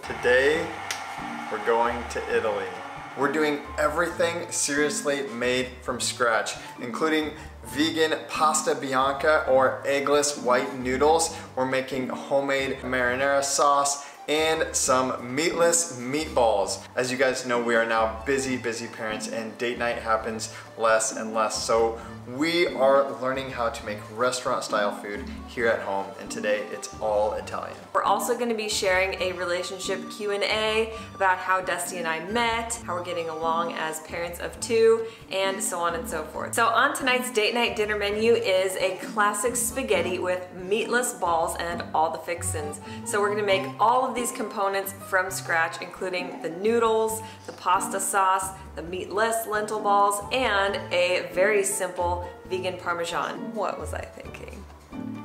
Today, we're going to Italy. We're doing everything seriously made from scratch, including vegan pasta bianca or eggless white noodles. We're making homemade marinara sauce and some meatless meatballs. As you guys know, we are now busy parents and date night happens less and less. So we are learning how to make restaurant style food here at home, and today it's all Italian. We're also going to be sharing a relationship Q&A about how Dusty and I met, how we're getting along as parents of two, and so on and so forth. So on tonight's date night dinner menu is a classic spaghetti with meatless balls and all the fixins. So we're going to make all of these components from scratch, including the noodles, the pasta sauce, the meatless lentil balls, and a very simple vegan parmesan. What was I thinking?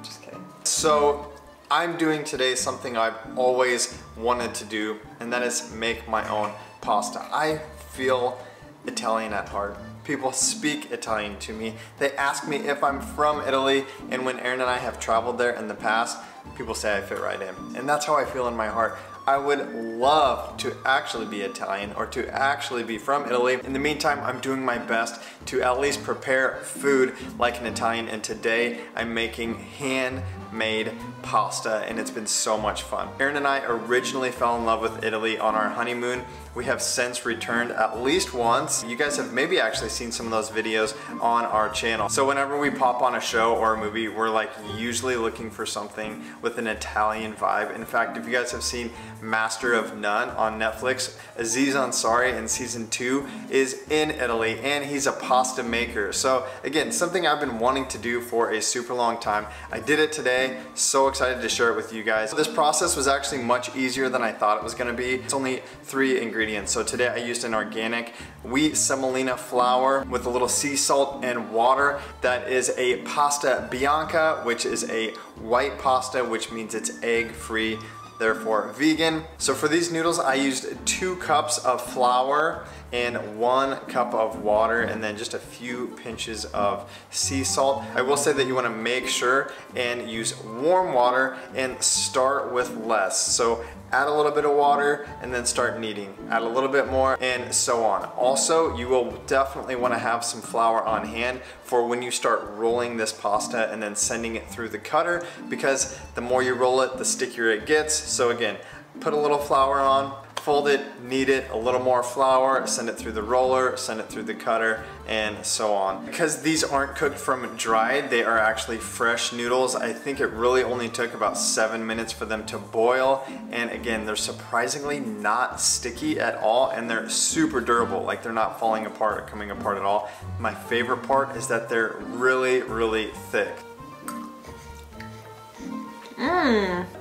Just kidding. So I'm doing today something I've always wanted to do, and that is make my own pasta. I feel Italian at heart. People speak Italian to me. They ask me if I'm from Italy, and when Aaron and I have traveled there in the past, people say I fit right in. And that's how I feel in my heart. I would love to actually be Italian or to actually be from Italy. In the meantime, I'm doing my best to at least prepare food like an Italian, and today I'm making handmade pasta, and it's been so much fun. Aaron and I originally fell in love with Italy on our honeymoon. We have since returned at least once. You guys have maybe actually seen some of those videos on our channel. So whenever we pop on a show or a movie, we're like usually looking for something with an Italian vibe. In fact, if you guys have seen Master of None on Netflix, Aziz Ansari in season 2 is in Italy, and he's a pasta maker. So again, something I've been wanting to do for a super long time. I did it today, so excited to share it with you guys. This process was actually much easier than I thought it was gonna be. It's only 3 ingredients. So today I used an organic wheat semolina flour with a little sea salt and water. That is a pasta bianca, which is a white pasta, which means it's egg-free, therefore vegan. So for these noodles, I used 2 cups of flour and 1 cup of water, and then just a few pinches of sea salt. I will say that you want to make sure and use warm water and start with less. So add a little bit of water and then start kneading. Add a little bit more and so on. Also, you will definitely want to have some flour on hand for when you start rolling this pasta and then sending it through the cutter, because the more you roll it, the stickier it gets. So again, put a little flour on, fold it, knead it, a little more flour, send it through the roller, send it through the cutter, and so on. Because these aren't cooked from dried, they are actually fresh noodles. I think it really only took about 7 minutes for them to boil. And again, they're surprisingly not sticky at all, and they're super durable. Like, they're not falling apart or coming apart at all. My favorite part is that they're really thick.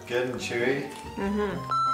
Good and chewy.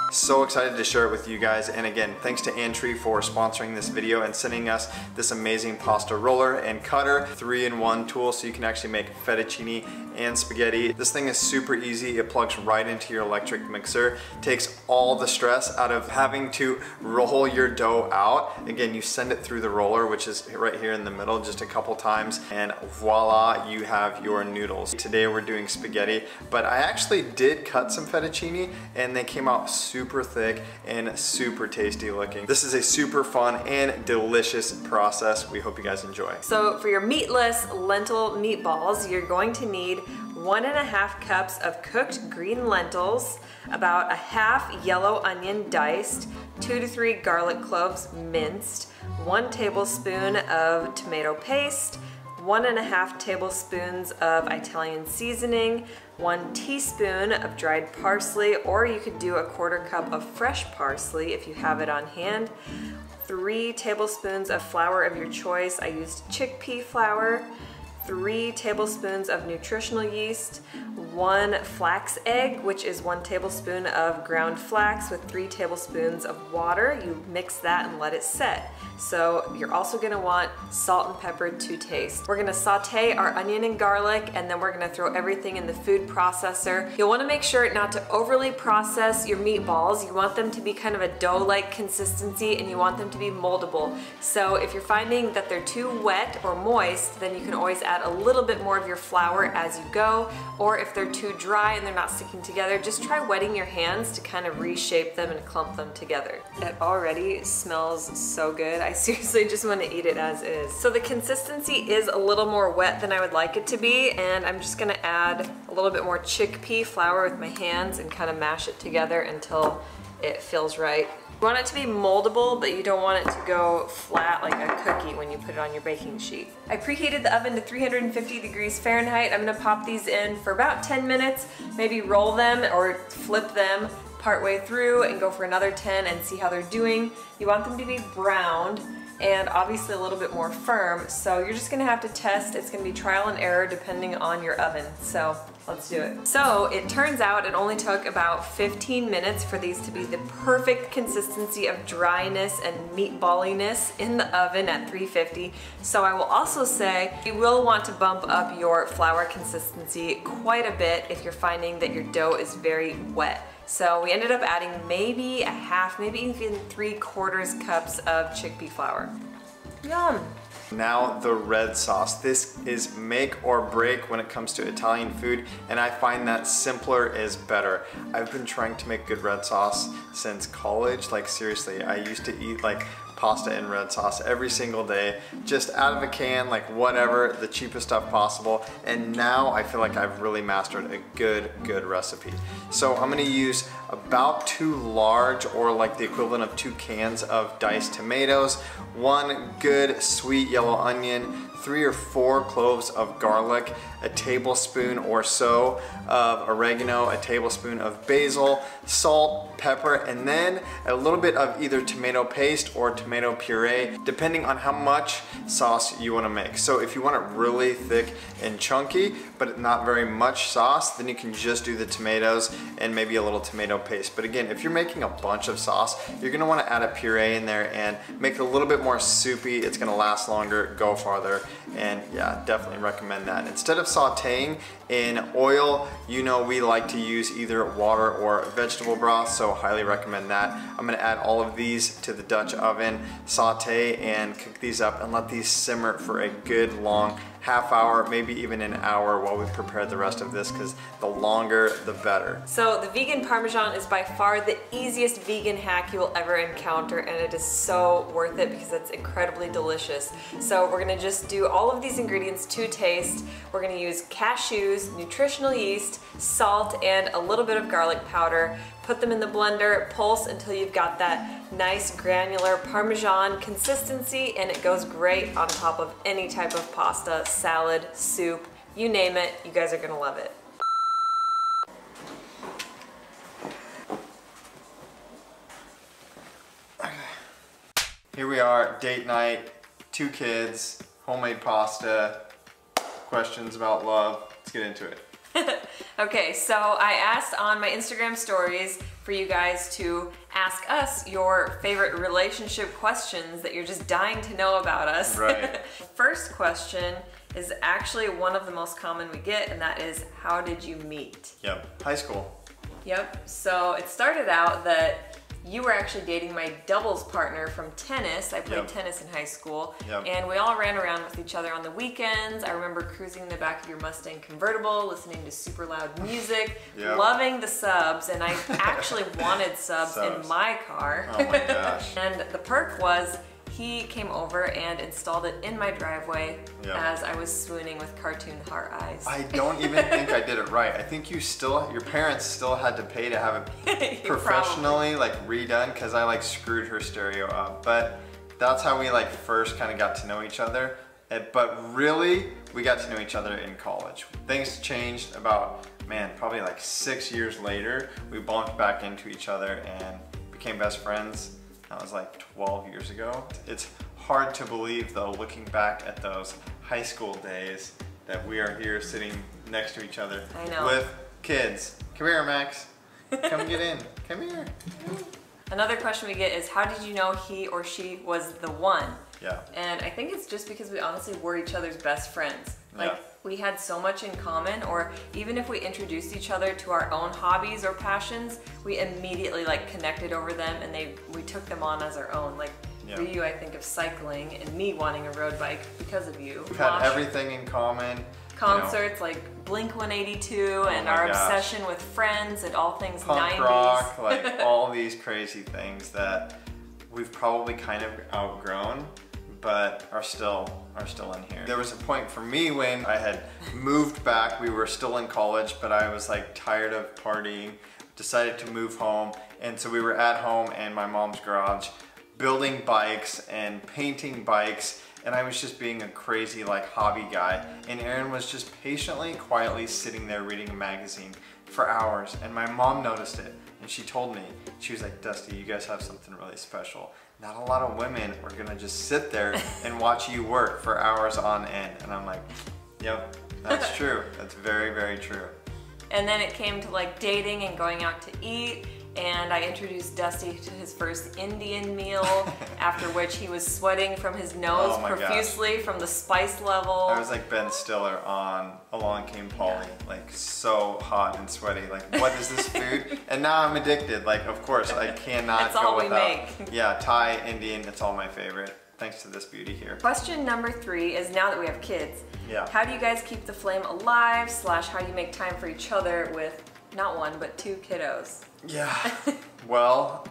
So excited to share it with you guys, and again, thanks to Antry for sponsoring this video and sending us this amazing pasta roller and cutter, 3-in-1 tool, so you can actually make fettuccine and spaghetti. This thing is super easy. It plugs right into your electric mixer, takes all the stress out of having to roll your dough out. Again, you send it through the roller, which is right here in the middle, just a couple times, and voila, you have your noodles. Today we're doing spaghetti, but I actually did cut some fettuccine, and they came out super thick and super tasty looking. This is a super fun and delicious process. We hope you guys enjoy. So for your meatless lentil meatballs, you're going to need 1.5 cups of cooked green lentils, about a half yellow onion diced, 2 to 3 garlic cloves minced, 1 tablespoon of tomato paste, 1.5 tablespoons of Italian seasoning, 1 teaspoon of dried parsley, or you could do a 1/4 cup of fresh parsley if you have it on hand, 3 tablespoons of flour of your choice. I used chickpea flour, 3 tablespoons of nutritional yeast, 1 flax egg, which is 1 tablespoon of ground flax with 3 tablespoons of water. You mix that and let it set. So you're also gonna want salt and pepper to taste. We're gonna saute our onion and garlic, and then we're gonna throw everything in the food processor. You'll wanna make sure not to overly process your meatballs. You want them to be kind of a dough-like consistency, and you want them to be moldable. So if you're finding that they're too wet or moist, then you can always add a little bit more of your flour as you go, or if they're they're too dry and they're not sticking together, just try wetting your hands to kind of reshape them and clump them together. It already smells so good. I seriously just want to eat it as is. So the consistency is a little more wet than I would like it to be, and I'm just gonna add a little bit more chickpea flour with my hands and kind of mash it together until it feels right. You want it to be moldable, but you don't want it to go flat like a cookie when you put it on your baking sheet. I preheated the oven to 350 degrees Fahrenheit. I'm gonna pop these in for about 10 minutes, maybe roll them or flip them partway through and go for another 10 and see how they're doing. You want them to be browned and obviously a little bit more firm, so you're just gonna have to test. It's gonna be trial and error depending on your oven, so let's do it. So it turns out it only took about 15 minutes for these to be the perfect consistency of dryness and meatballiness in the oven at 350. So I will also say you will want to bump up your flour consistency quite a bit if you're finding that your dough is very wet. So we ended up adding maybe a half, maybe even 3/4 cups of chickpea flour. Yum. Now the red sauce. This is make or break when it comes to Italian food, and I find that simpler is better. I've been trying to make good red sauce since college. Like seriously, I used to eat like pasta and red sauce every single day, just out of a can, like whatever, the cheapest stuff possible. And now I feel like I've really mastered a good recipe. So I'm gonna use about 2 large, or like the equivalent of 2 cans of diced tomatoes, 1 good sweet yellow onion, 3 or 4 cloves of garlic, a tablespoon or so of oregano, a tablespoon of basil, salt, pepper, and then a little bit of either tomato paste or tomato puree, depending on how much sauce you want to make. So if you want it really thick and chunky, but not very much sauce, then you can just do the tomatoes and maybe a little tomato paste. But again, if you're making a bunch of sauce, you're gonna want to add a puree in there and make it a little bit more soupy. It's gonna last longer, go farther, and yeah, definitely recommend that. Instead of sauteing in oil, you know we like to use either water or vegetable broth, so highly recommend that. I'm gonna add all of these to the Dutch oven, saute and cook these up and let these simmer for a good long half hour, maybe even an hour while we prepare the rest of this, because the longer the better. So the vegan Parmesan is by far the easiest vegan hack you will ever encounter, and it is so worth it because it's incredibly delicious. So we're gonna just do all of these ingredients to taste. We're gonna use cashews, nutritional yeast, salt, and a little bit of garlic powder. Put them in the blender, pulse until you've got that nice granular Parmesan consistency, and it goes great on top of any type of pasta, salad, soup, you name it, you guys are gonna love it. Here we are, date night, 2 kids, homemade pasta, questions about love. Let's get into it. Okay, so I asked on my Instagram stories for you guys to ask us your favorite relationship questions that you're just dying to know about us. Right. First question is actually one of the most common we get, and that is, how did you meet? Yep, high school. Yep, so it started out that you were actually dating my doubles partner from tennis. I played tennis in high school, and we all ran around with each other on the weekends. I remember cruising in the back of your Mustang convertible, listening to super loud music, loving the subs, and I actually wanted subs in my car. Oh my gosh. And the perk was, he came over and installed it in my driveway as I was swooning with cartoon heart eyes. I don't even think I did it right. I think your parents still had to pay to have it professionally like redone, because I like screwed her stereo up. But that's how we like first kind of got to know each other. But really, we got to know each other in college. Things changed about, man, probably like 6 years later. We bumped back into each other and became best friends. That was like 12 years ago. It's hard to believe though, looking back at those high school days, that we are here sitting next to each other with kids. Come here, Max. Come get in. Come here. Another question we get is, how did you know he or she was the one? Yeah. And I think it's just because we honestly were each other's best friends. Like, we had so much in common, or even if we introduced each other to our own hobbies or passions, we immediately like connected over them, and we took them on as our own. Like for you, I think of cycling, and me wanting a road bike because of you. We've had everything in common. concerts like Blink-182 and our obsession with Friends and all things punk 90s. rock, like all these crazy things that we've probably kind of outgrown, but are still in here. There was a point for me when I had moved back. We were still in college, but I was like tired of partying, decided to move home, and so we were at home in my mom's garage building bikes and painting bikes, and I was just being a crazy like hobby guy, and Erin was just patiently, quietly sitting there reading a magazine for hours, and my mom noticed it, and she told me, she was like, Dusty, you guys have something really special. Not a lot of women are gonna just sit there and watch you work for hours on end. And I'm like, yep, that's true. That's very, very true. And then it came to like dating and going out to eat, and I introduced Dusty to his first Indian meal, after which he was sweating from his nose profusely from the spice level. I was like Ben Stiller on Along Came Polly, like so hot and sweaty, like what is this food? And now I'm addicted, like of course I cannot go without. That's all we make. Yeah, Thai, Indian, it's all my favorite. Thanks to this beauty here. Question number 3 is, now that we have kids, how do you guys keep the flame alive / how do you make time for each other with not 1 but 2 kiddos? Yeah, well,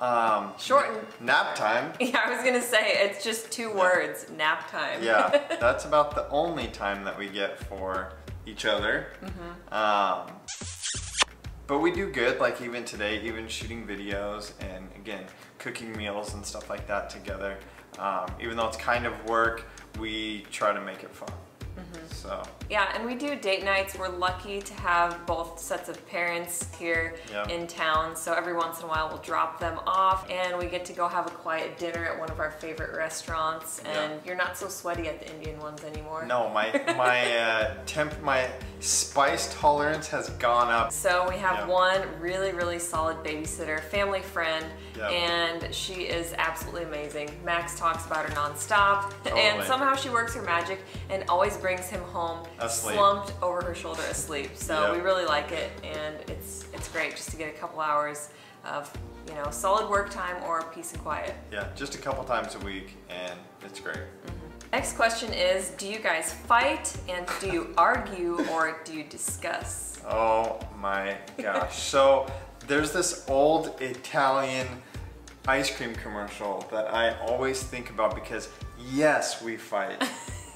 shortened nap time. Yeah, I was gonna say, it's just 2 words, nap time. Yeah, that's about the only time that we get for each other. But we do good, like even today, even shooting videos and again, cooking meals and stuff like that together. Even though it's kind of work, we try to make it fun. So. Yeah, and we do date nights. We're lucky to have both sets of parents here in town, so every once in a while we'll drop them off and we get to go have a quiet dinner at one of our favorite restaurants, and you're not so sweaty at the Indian ones anymore. No, my spice tolerance has gone up. So we have one really, really solid babysitter, family friend, and she is absolutely amazing. Max talks about her nonstop, and somehow she works her magic and always brings him home slumped over her shoulder asleep. So we really like it, and it's great just to get a couple hours of, you know, solid work time or peace and quiet. Yeah, just a couple times a week, and it's great. Next question is, do you guys fight, and do you argue, or do you discuss? Oh my gosh. So there's this old Italian ice cream commercial that I always think about because yes, we fight.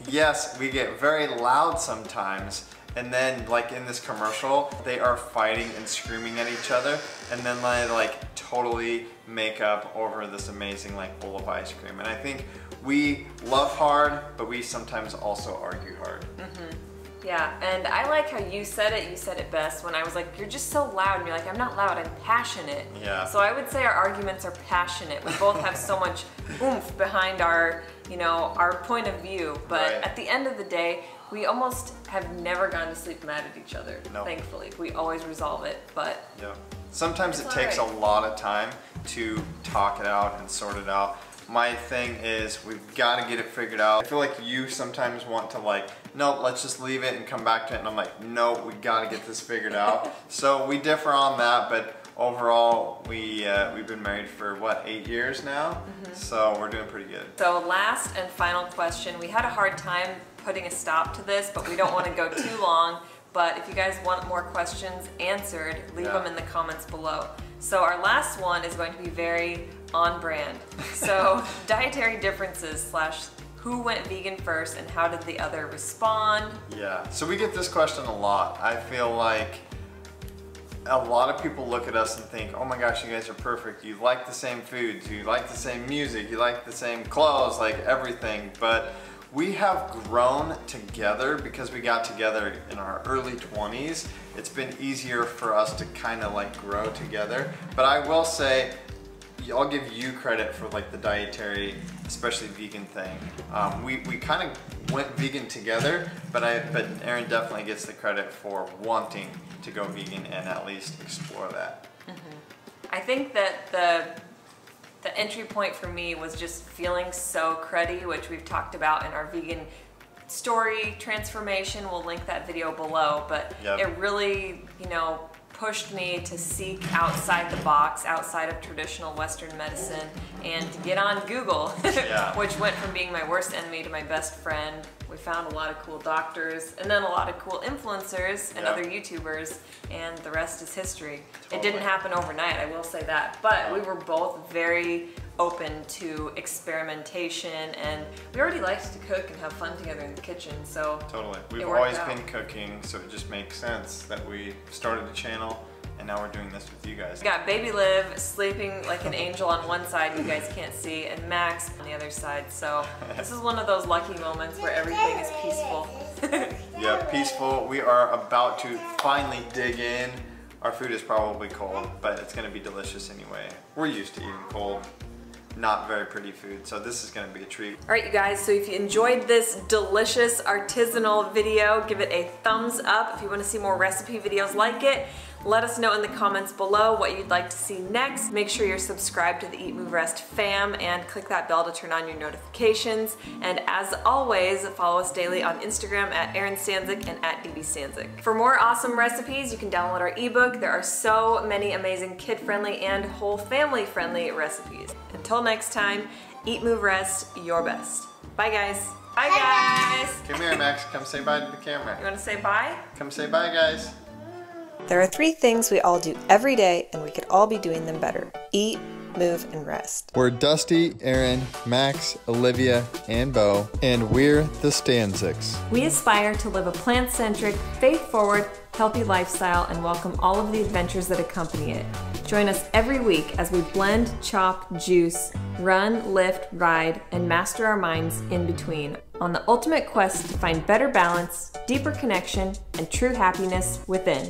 Yes, we get very loud sometimes, and then like in this commercial, they are fighting and screaming at each other, and then they like totally make up over this amazing like bowl of ice cream. And I think we love hard, but we sometimes also argue hard. Yeah, and I like how you said it best when I was like, you're just so loud, and you're like, I'm not loud, I'm passionate. Yeah. So I would say our arguments are passionate. We both have so much oomph behind our, you know, our point of view, but at the end of the day, we almost have never gone to sleep mad at each other, thankfully. We always resolve it, but sometimes it takes a lot of time to talk it out and sort it out. My thing is, we've got to get it figured out. I feel like you sometimes want to like, no, let's just leave it and come back to it. And I'm like, no, we got to get this figured out. So we differ on that, but overall, we've been married for what, 8 years now? So we're doing pretty good. So last and final question. We had a hard time putting a stop to this, but we don't want to go too long. But if you guys want more questions answered, leave them in the comments below. So our last one is going to be very on brand. So dietary differences / who went vegan first and how did the other respond? Yeah, so we get this question a lot. I feel like a lot of people look at us and think, oh my gosh, you guys are perfect. You like the same foods, you like the same music, you like the same clothes, like everything. But we have grown together because we got together in our early 20s. It's been easier for us to kind of like grow together. But I will say, I'll give you credit for like the dietary, especially vegan thing. We kind of went vegan together, but Erin definitely gets the credit for wanting to go vegan and at least explore that. I think that the entry point for me was just feeling so cruddy, which we've talked about in our vegan story transformation. We'll link that video below, but it really, you know, pushed me to seek outside the box, outside of traditional Western medicine, and to get on Google, Yeah. which went from being my worst enemy to my best friend. We found a lot of cool doctors, and then a lot of cool influencers and Yep. other YouTubers, and the rest is history. Totally. It didn't happen overnight, I will say that, but we were both very open to experimentation, and we already liked to cook and have fun together in the kitchen, so Totally. We've it worked always out. been cooking, so it just makes sense that we started a channel, and now we're doing this with you guys. We got Baby Liv sleeping like an angel on one side, you guys can't see, and Max on the other side, so this is one of those lucky moments where everything is peaceful. Yeah, peaceful. We are about to finally dig in. Our food is probably cold, but it's gonna be delicious anyway. We're used to eating cold, not very pretty food, so this is gonna be a treat. All right, you guys, so if you enjoyed this delicious artisanal video, give it a thumbs up. If you want to see more recipe videos like it, let us know in the comments below what you'd like to see next. Make sure you're subscribed to the EatMoveRest fam and click that bell to turn on your notifications. And as always, follow us daily on Instagram at Erin Stanczyk and at DB For more awesome recipes, you can download our ebook. There are so many amazing kid-friendly and whole family-friendly recipes. Until next time, eat, move, rest, your best. Bye, guys. Bye, guys. Come here, Max. Come say bye to the camera. You want to say bye? Come say bye, guys. There are 3 things we all do every day, and we could all be doing them better. Eat, move, and rest. We're Dusty, Aaron, Max, Olivia, and Bo, and we're the Stanczyks. We aspire to live a plant-centric, faith-forward, healthy lifestyle and welcome all of the adventures that accompany it. Join us every week as we blend, chop, juice, run, lift, ride, and master our minds in between on the ultimate quest to find better balance, deeper connection, and true happiness within.